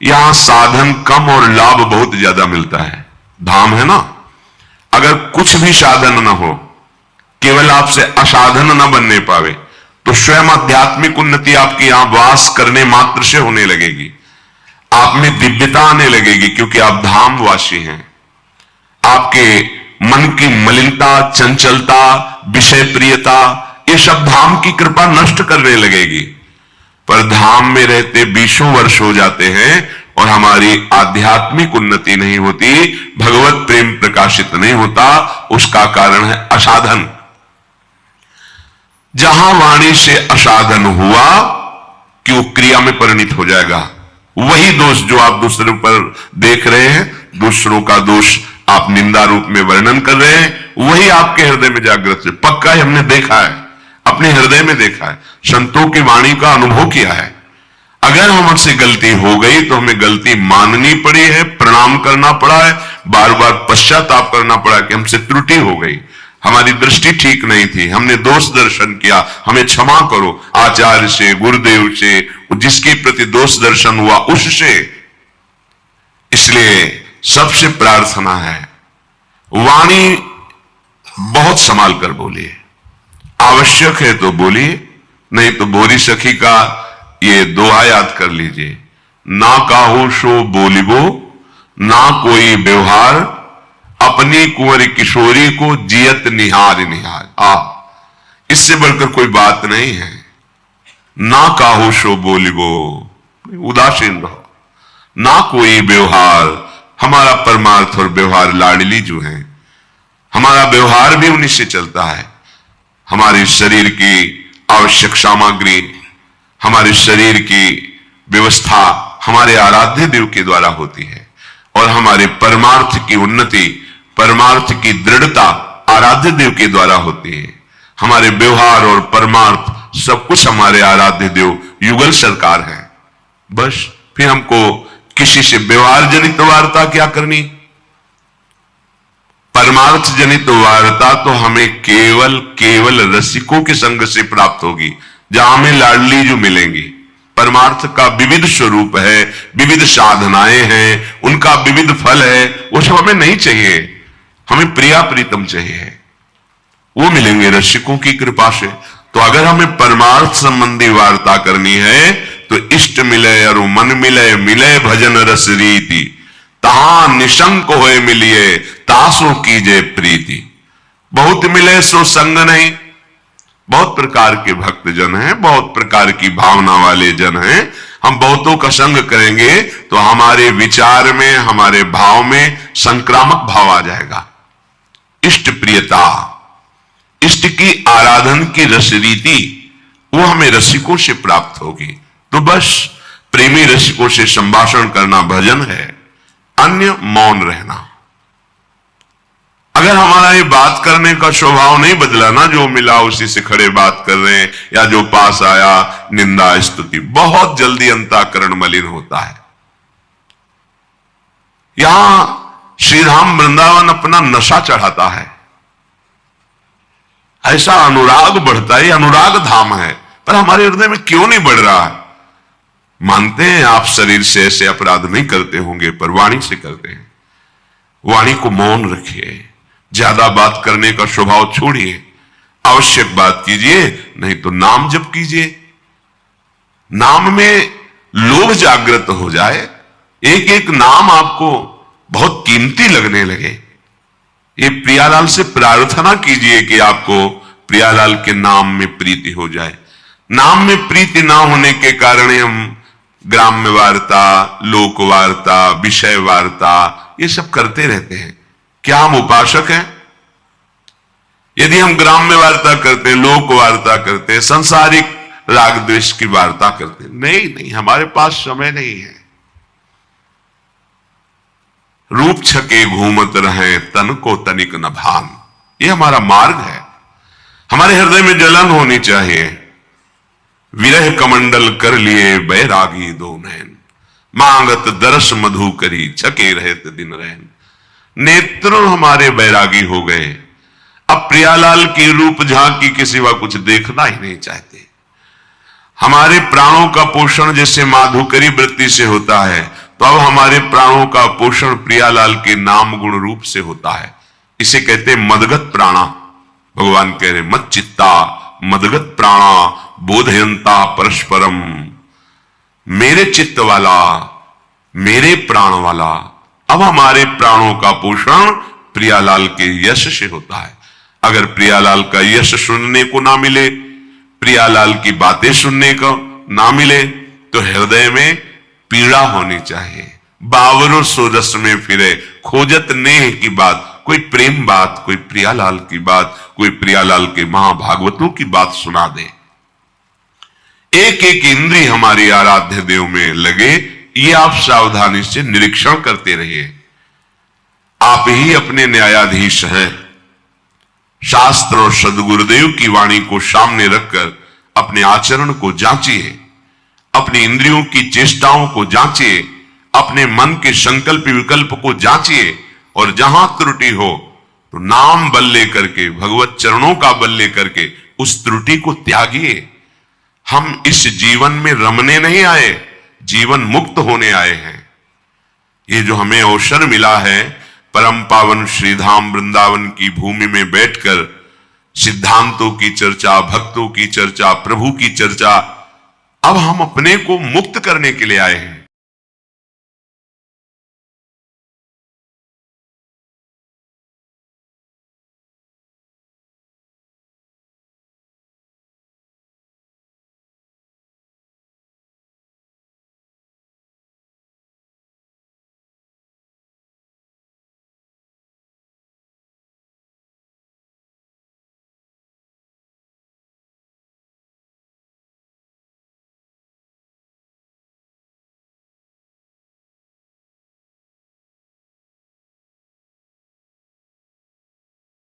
यहां साधन कम और लाभ बहुत ज्यादा मिलता है। धाम है ना, अगर कुछ भी साधन ना हो, केवल आपसे असाधन ना बनने पावे, तो स्वयं आध्यात्मिक उन्नति आपकी यहां वास करने मात्र से होने लगेगी। आप में दिव्यता आने लगेगी, क्योंकि आप धामवासी हैं। आपके मन की मलिनता, चंचलता, विषय प्रियता, ये सब धाम की कृपा नष्ट करने लगेगी। पर धाम में रहते 20 वर्ष हो जाते हैं और हमारी आध्यात्मिक उन्नति नहीं होती, भगवत प्रेम प्रकाशित नहीं होता। उसका कारण है असाधन। जहां वाणी से असाधन हुआ कि वो क्रिया में परिणित हो जाएगा। वही दोष जो आप दूसरों पर देख रहे हैं, दूसरों का दोष आप निंदा रूप में वर्णन कर रहे हैं, वही आपके हृदय में जागृत है। पक्का है, हमने देखा है, अपने हृदय में देखा है, संतों की वाणी का अनुभव किया है। अगर हमसे गलती हो गई तो हमें गलती माननी पड़ी है, प्रणाम करना पड़ा है, बार बार पश्चाताप करना पड़ा कि हमसे त्रुटि हो गई, हमारी दृष्टि ठीक नहीं थी, हमने दोष दर्शन किया, हमें क्षमा करो। आचार्य से, गुरुदेव से, जिसके प्रति दोष दर्शन हुआ उससे। इसलिए सबसे प्रार्थना है, वाणी बहुत संभाल कर बोलिए। आवश्यक है तो बोलिए, नहीं तो बोरी सखी का ये दोहा याद कर लीजिए, ना काहू सो बोलिबो, ना कोई व्यवहार, अपनी कुंवरी किशोरी को जियत निहार निहार। इससे बढ़कर कोई बात नहीं है। ना काहू सो बोलिबो, उदासीन रहो, ना कोई व्यवहार। हमारा परमार्थ और व्यवहार लाडली जो है, हमारा व्यवहार भी उन्हीं से चलता है। हमारे शरीर की आवश्यक सामग्री, हमारे शरीर की व्यवस्था हमारे आराध्य देव के द्वारा होती है, और हमारे परमार्थ की उन्नति, परमार्थ की दृढ़ता आराध्य देव के द्वारा होती है। हमारे व्यवहार और परमार्थ सब कुछ हमारे आराध्य देव युगल सरकार है। बस फिर हमको किसी से व्यवहार जनित वार्ता क्या करनी, परमार्थ जनित वार्ता तो हमें केवल रसिकों के संग से प्राप्त होगी, जहां हमें लाडली जो मिलेंगी। परमार्थ का विविध स्वरूप है, विविध साधनाएं हैं, उनका विविध फल है, वो सब हमें नहीं चाहिए। हमें प्रिया प्रीतम चाहिए, वो मिलेंगे रसिकों की कृपा से। तो अगर हमें परमार्थ संबंधी वार्ता करनी है तो इष्ट मिले और मन मिले, मिले भजन रस रीति, तहां निशंक होए मिलिए, तासो कीजे प्रीति। बहुत मिले सो संग नहीं। बहुत प्रकार के भक्त जन हैं, बहुत प्रकार की भावना वाले जन हैं। हम बहुतों का संग करेंगे तो हमारे विचार में, हमारे भाव में संक्रामक भाव आ जाएगा। इष्ट प्रियता, इष्ट की आराधन की रस रीति, वो हमें रसिकों से प्राप्त होगी। तो बस प्रेमी रसिकों से संभाषण करना भजन है, अन्य मौन रहना। अगर हमारा ये बात करने का स्वभाव नहीं बदला ना, जो मिला उसी से खड़े बात कर रहे हैं, या जो पास आया निंदा स्तुति, बहुत जल्दी अंतःकरण मलिन होता है। यहां श्री राम वृंदावन अपना नशा चढ़ाता है, ऐसा अनुराग बढ़ता है। अनुराग धाम है, पर हमारे हृदय में क्यों नहीं बढ़ रहा है? मानते हैं आप शरीर से ऐसे अपराध नहीं करते होंगे, पर वाणी से करते हैं। वाणी को मौन रखिए, ज्यादा बात करने का स्वभाव छोड़िए, आवश्यक बात कीजिए, नहीं तो नाम जप कीजिए। नाम में लोभ जागृत हो जाए, एक एक नाम आपको बहुत कीमती लगने लगे। ये प्रियालाल से प्रार्थना कीजिए कि आपको प्रियालाल के नाम में प्रीति हो जाए। नाम में प्रीति ना होने के कारण हम ग्राम्य वार्ता, लोक वार्ता, विषय वार्ता, ये सब करते रहते हैं। क्या हम उपासक हैं? यदि हम ग्राम्य वार्ता करते हैं, लोक वार्ता करते हैं, संसारिक राग द्वेष की वार्ता करते हैं, नहीं, हमारे पास समय नहीं है। रूप छके घूमत रहे, तन को तनिक न भान, ये हमारा मार्ग है। हमारे हृदय में जलन होनी चाहिए। विरह कमंडल कर लिए बैरागी दो नैन, मांगत दरस मधु करी, छके रहत दिन रहन। नेत्र हमारे बैरागी हो गए, अब प्रियालाल की रूप झांकी के सिवा कुछ देखना ही नहीं चाहते। हमारे प्राणों का पोषण जैसे माधुकरी वृत्ति से होता है, तो अब हमारे प्राणों का पोषण प्रियालाल के नाम गुण रूप से होता है। इसे कहते हैं मदगत प्राणा। भगवान कह रहे मत चित्ता मदगत प्राणा बोधयंता परस्परम। मेरे चित्त वाला, मेरे प्राण वाला। अब हमारे प्राणों का पोषण प्रियालाल के यश से होता है। अगर प्रियालाल का यश सुनने को ना मिले, प्रियालाल की बातें सुनने को ना मिले, तो हृदय में पीड़ा होनी चाहिए। बावरों सोदस में फिरे खोजत नेह की बात, कोई प्रेम बात, कोई प्रियालाल की बात, कोई प्रियालाल के महाभागवतों की बात सुना दे। एक एक इंद्रिय हमारी आराध्य देव में लगे, ये आप सावधानी से निरीक्षण करते रहिए। आप ही अपने न्यायाधीश हैं। शास्त्र और सदगुरुदेव की वाणी को सामने रखकर अपने आचरण को जांचिए, अपनी इंद्रियों की चेष्टाओं को जांचिए, अपने मन के संकल्प विकल्प को जांचिए, और जहां त्रुटि हो तो नाम बल लेकर के, भगवत चरणों का बल लेकर के उस त्रुटि को त्यागिए। हम इस जीवन में रमने नहीं आए, जीवन मुक्त होने आए हैं। ये जो हमें अवसर मिला है परम पावन श्रीधाम वृंदावन की भूमि में बैठकर सिद्धांतों की चर्चा, भक्तों की चर्चा, प्रभु की चर्चा, अब हम अपने को मुक्त करने के लिए आए हैं।